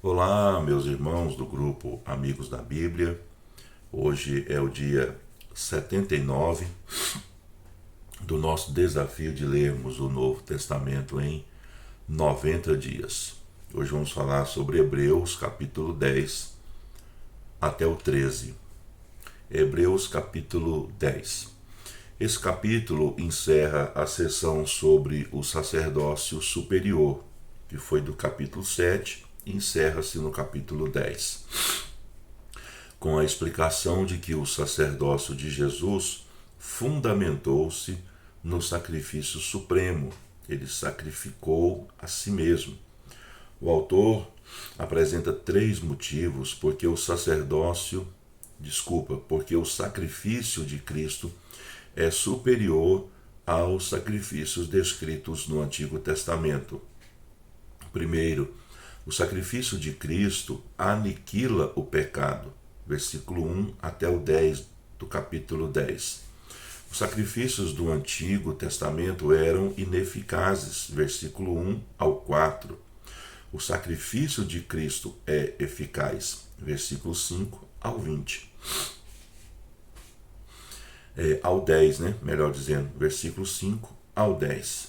Olá, meus irmãos do grupo Amigos da Bíblia. Hoje é o dia 79 do nosso desafio de lermos o Novo Testamento em 90 dias. Hoje vamos falar sobre Hebreus, capítulo 10 até o 13. Hebreus, capítulo 10. Esse capítulo encerra a sessão sobre o sacerdócio superior, que foi do capítulo 7 e encerra-se no capítulo 10, com a explicação de que o sacerdócio de Jesus fundamentou-se no sacrifício supremo. Ele sacrificou a si mesmo. O autor apresenta três motivos porque o sacrifício de Cristo é superior aos sacrifícios descritos no Antigo Testamento. Primeiro, o sacrifício de Cristo aniquila o pecado, versículo 1 até o 10 do capítulo 10. Os sacrifícios do Antigo Testamento eram ineficazes, versículo 1 ao 4. O sacrifício de Cristo é eficaz, versículo 5 ao 20. Ao 10, né? Melhor dizendo, versículo 5 ao 10.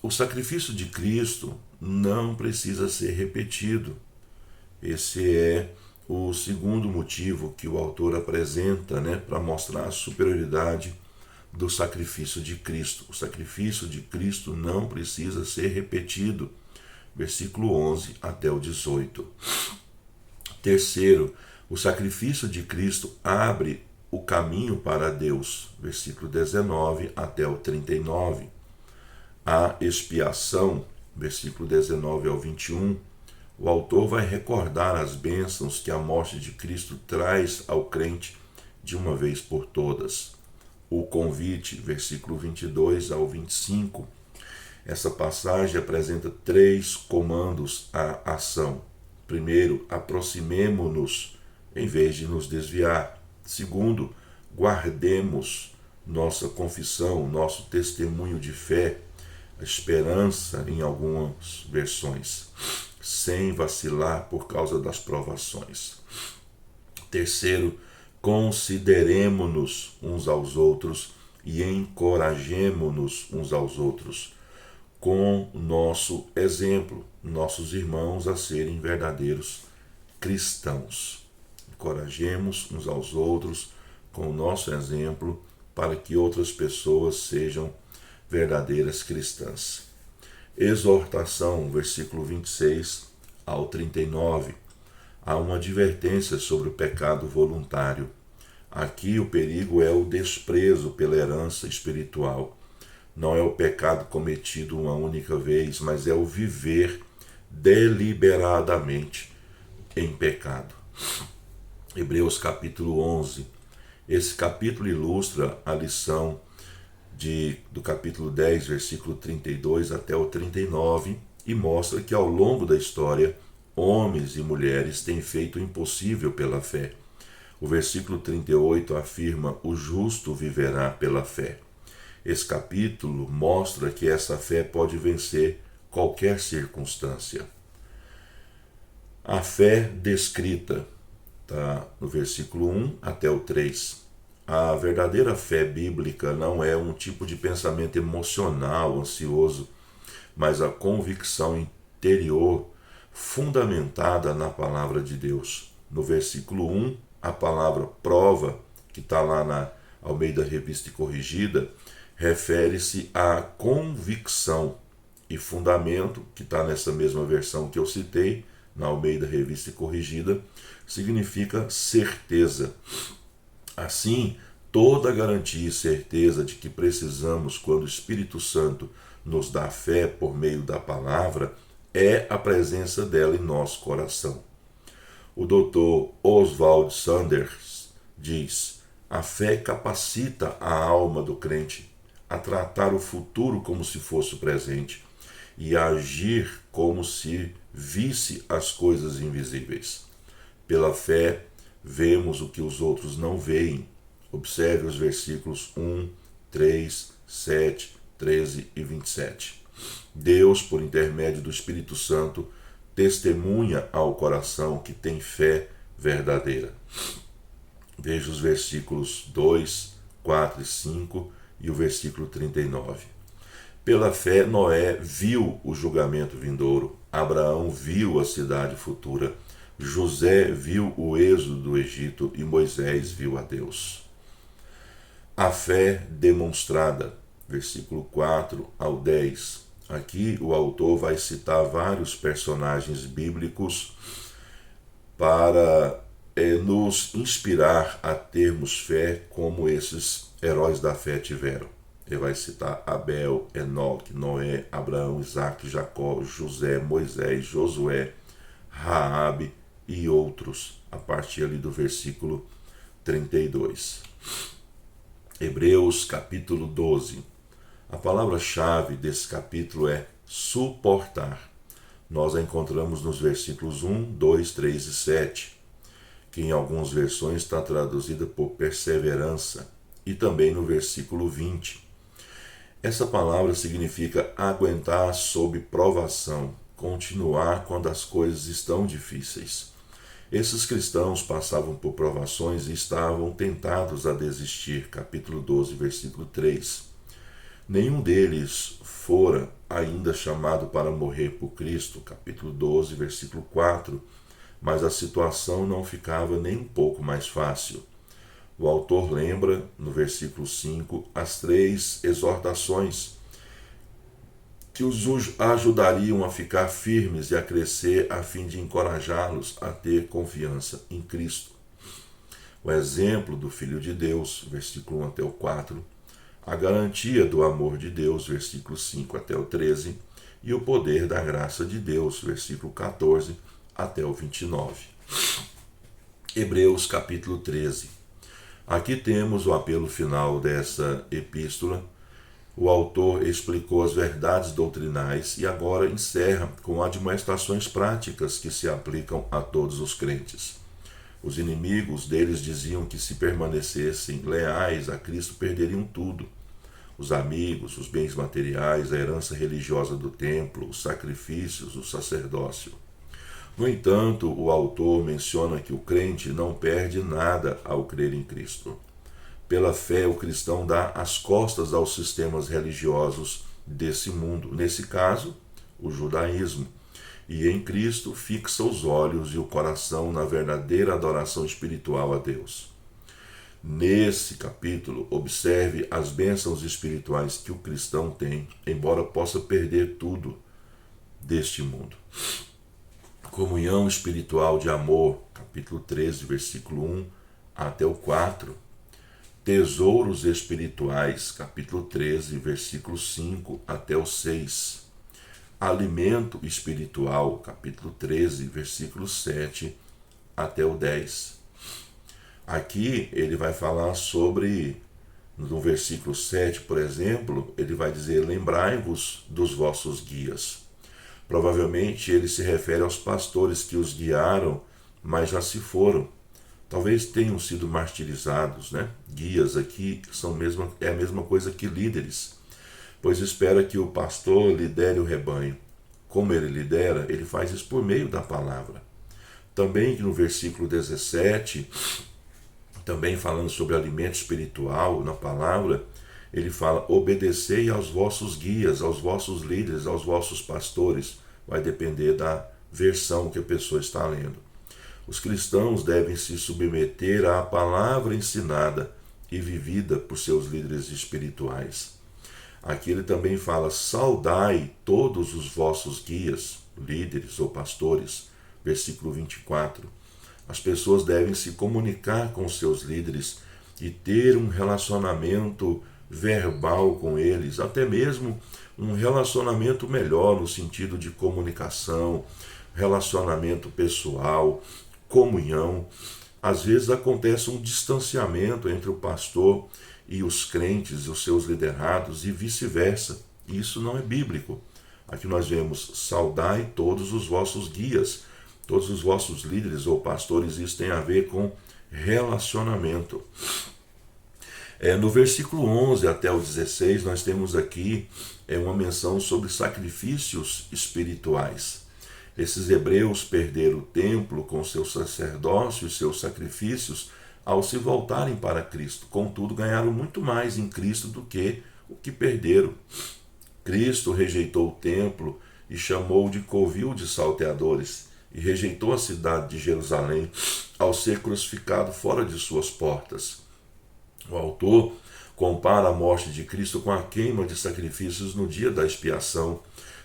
O sacrifício de Cristo não precisa ser repetido. Esse é o segundo motivo que o autor apresenta, né, para mostrar a superioridade do sacrifício de Cristo. O sacrifício de Cristo não precisa ser repetido. Versículo 11 até o 18. Terceiro, o sacrifício de Cristo abre o caminho para Deus. Versículo 19 até o 39. A expiação, versículo 19 ao 21, o autor vai recordar as bênçãos que a morte de Cristo traz ao crente de uma vez por todas. O convite, versículo 22 ao 25. Essa passagem apresenta três comandos à ação. Primeiro, aproximemo-nos em vez de nos desviar. Segundo, guardemos nossa confissão, nosso testemunho de fé, a esperança em algumas versões, sem vacilar por causa das provações. Terceiro, consideremo-nos uns aos outros e encorajemo-nos uns aos outros, com nosso exemplo, nossos irmãos a serem verdadeiros cristãos. Encorajemos uns aos outros com o nosso exemplo para que outras pessoas sejam verdadeiras cristãs. Exortação, versículo 26 ao 39. Há uma advertência sobre o pecado voluntário. Aqui o perigo é o desprezo pela herança espiritual. Não é o pecado cometido uma única vez, mas é o viver deliberadamente em pecado. Hebreus capítulo 11. Esse capítulo ilustra a lição do capítulo 10, versículo 32 até o 39, e mostra que ao longo da história, homens e mulheres têm feito o impossível pela fé. O versículo 38 afirma: o justo viverá pela fé. Esse capítulo mostra que essa fé pode vencer qualquer circunstância. A fé descrita está no versículo 1 até o 3. A verdadeira fé bíblica não é um tipo de pensamento emocional, ansioso, mas a convicção interior fundamentada na palavra de Deus. No versículo 1, a palavra prova, que está lá na Almeida Revista e Corrigida, refere-se à convicção, e fundamento, que está nessa mesma versão que eu citei, na Almeida Revista e Corrigida, significa certeza. Assim, toda a garantia e certeza de que precisamos quando o Espírito Santo nos dá fé por meio da palavra é a presença dela em nosso coração. O Dr. Oswald Sanders diz: a fé capacita a alma do crente a tratar o futuro como se fosse o presente e a agir como se visse as coisas invisíveis. Pela fé, vemos o que os outros não veem. Observe os versículos 1, 3, 7, 13 e 27. Deus, por intermédio do Espírito Santo, testemunha ao coração que tem fé verdadeira. Veja os versículos 2, 4 e 5 e o versículo 39. Pela fé, Noé viu o julgamento vindouro, Abraão viu a cidade futura, José viu o êxodo do Egito e Moisés viu a Deus. A fé demonstrada, versículo 4 ao 10. Aqui o autor vai citar vários personagens bíblicos para nos inspirar a termos fé como esses heróis da fé tiveram. Ele vai citar Abel, Enoque, Noé, Abraão, Isaque, Jacó, José, Moisés, Josué, Raabe e outros, a partir ali do versículo 32. Hebreus capítulo 12. A palavra-chave desse capítulo é suportar. Nós a encontramos nos versículos 1, 2, 3 e 7, que em algumas versões está traduzida por perseverança, e também no versículo 20. Essa palavra significa aguentar sob provação, continuar quando as coisas estão difíceis. Esses cristãos passavam por provações e estavam tentados a desistir. Capítulo 12, versículo 3. Nenhum deles fora ainda chamado para morrer por Cristo. Capítulo 12, versículo 4. Mas a situação não ficava nem um pouco mais fácil. O autor lembra, no versículo 5, as 3 exortações que os ajudariam a ficar firmes e a crescer a fim de encorajá-los a ter confiança em Cristo. O exemplo do Filho de Deus, versículo 1 até o 4, a garantia do amor de Deus, versículo 5 até o 13, e o poder da graça de Deus, versículo 14 até o 29. Hebreus capítulo 13. Aqui temos o apelo final dessa epístola. O autor explicou as verdades doutrinais e agora encerra com admoestações práticas que se aplicam a todos os crentes. Os inimigos deles diziam que se permanecessem leais a Cristo perderiam tudo. Os amigos, os bens materiais, a herança religiosa do templo, os sacrifícios, o sacerdócio. No entanto, o autor menciona que o crente não perde nada ao crer em Cristo. Pela fé, o cristão dá as costas aos sistemas religiosos desse mundo, nesse caso, o judaísmo, e em Cristo fixa os olhos e o coração na verdadeira adoração espiritual a Deus. Nesse capítulo, observe as bênçãos espirituais que o cristão tem, embora possa perder tudo deste mundo. Comunhão espiritual de amor, capítulo 13, versículo 1 até o 4. Tesouros espirituais, capítulo 13, versículo 5 até o 6. Alimento espiritual, capítulo 13, versículo 7 até o 10. Aqui ele vai falar sobre, no versículo 7, por exemplo, ele vai dizer: lembrai-vos dos vossos guias. Provavelmente ele se refere aos pastores que os guiaram, mas já se foram. Talvez tenham sido martirizados, né? Guias aqui é a mesma coisa que líderes, pois espera que o pastor lidere o rebanho. Como ele lidera, ele faz isso por meio da palavra. Também no versículo 17, também falando sobre alimento espiritual na palavra, ele fala: obedecei aos vossos guias, aos vossos líderes, aos vossos pastores. Vai depender da versão que a pessoa está lendo. Os cristãos devem se submeter à palavra ensinada e vivida por seus líderes espirituais. Aqui ele também fala: saudai todos os vossos guias, líderes ou pastores. Versículo 24. As pessoas devem se comunicar com seus líderes e ter um relacionamento verbal com eles, até mesmo um relacionamento melhor no sentido de comunicação, relacionamento pessoal, comunhão. Às vezes acontece um distanciamento entre o pastor e os crentes e os seus liderados e vice-versa. Isso não é bíblico. Aqui nós vemos: saudai todos os vossos guias, todos os vossos líderes ou pastores. Isso tem a ver com relacionamento. No versículo 11 até o 16, nós temos aqui uma menção sobre sacrifícios espirituais. Esses hebreus perderam o templo com seu sacerdócio e seus sacrifícios ao se voltarem para Cristo. Contudo, ganharam muito mais em Cristo do que o que perderam. Cristo rejeitou o templo e chamou de covil de salteadores, e rejeitou a cidade de Jerusalém ao ser crucificado fora de suas portas. O autor compara a morte de Cristo com a queima de sacrifícios no dia da expiação,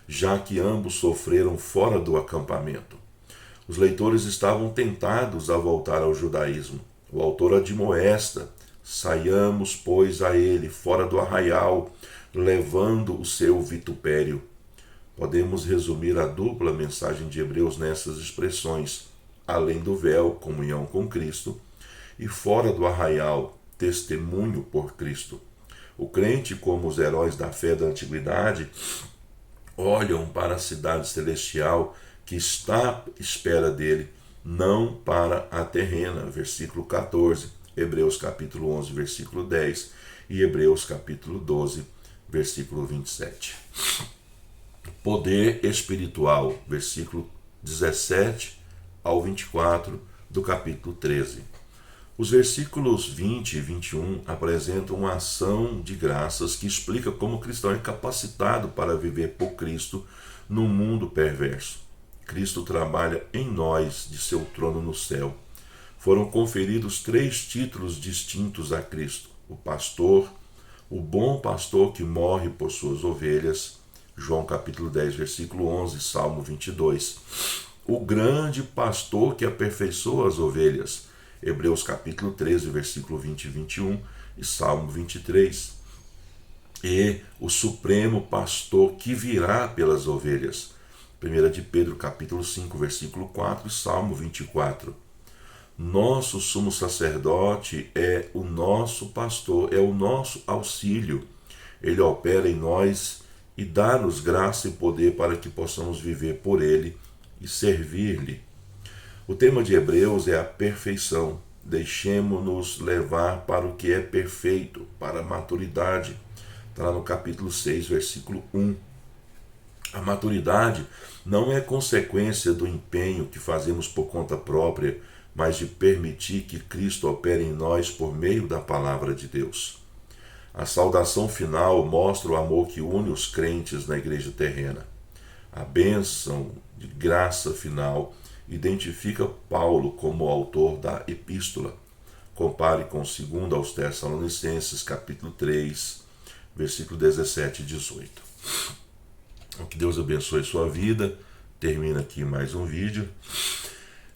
já que ambos sofreram fora do acampamento. Os leitores estavam tentados a voltar ao judaísmo. O autor admoesta: saiamos, pois, a ele, fora do arraial, levando o seu vitupério. Podemos resumir a dupla mensagem de Hebreus nessas expressões: além do véu, comunhão com Cristo, e fora do arraial, testemunho por Cristo. O crente, como os heróis da fé da antiguidade, olham para a cidade celestial que está à espera dele, não para a terrena. Versículo 14, Hebreus capítulo 11, versículo 10 e Hebreus capítulo 12, versículo 27. Poder espiritual, versículo 17 ao 24 do capítulo 13. Os versículos 20 e 21 apresentam uma ação de graças que explica como o cristão é capacitado para viver por Cristo num mundo perverso. Cristo trabalha em nós de seu trono no céu. Foram conferidos 3 títulos distintos a Cristo: o pastor, o bom pastor que morre por suas ovelhas, João capítulo 10, versículo 11, Salmo 22. O grande pastor que aperfeiçoa as ovelhas, Hebreus capítulo 13, versículo 20 e 21 e Salmo 23. E o supremo pastor que virá pelas ovelhas, 1 de Pedro capítulo 5, versículo 4 e Salmo 24. Nosso sumo sacerdote é o nosso pastor, é o nosso auxílio. Ele opera em nós e dá-nos graça e poder para que possamos viver por ele e servir-lhe. O tema de Hebreus é a perfeição. Deixemo-nos levar para o que é perfeito, para a maturidade. Está lá no capítulo 6, versículo 1. A maturidade não é consequência do empenho que fazemos por conta própria, mas de permitir que Cristo opere em nós por meio da palavra de Deus. A saudação final mostra o amor que une os crentes na igreja terrena. A bênção de graça final identifica Paulo como autor da epístola. Compare com 2 aos Tessalonicenses, capítulo 3, versículo 17 e 18. Que Deus abençoe sua vida. Termina aqui mais um vídeo.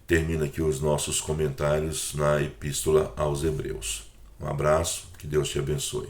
Termina aqui os nossos comentários na epístola aos Hebreus. Um abraço, que Deus te abençoe.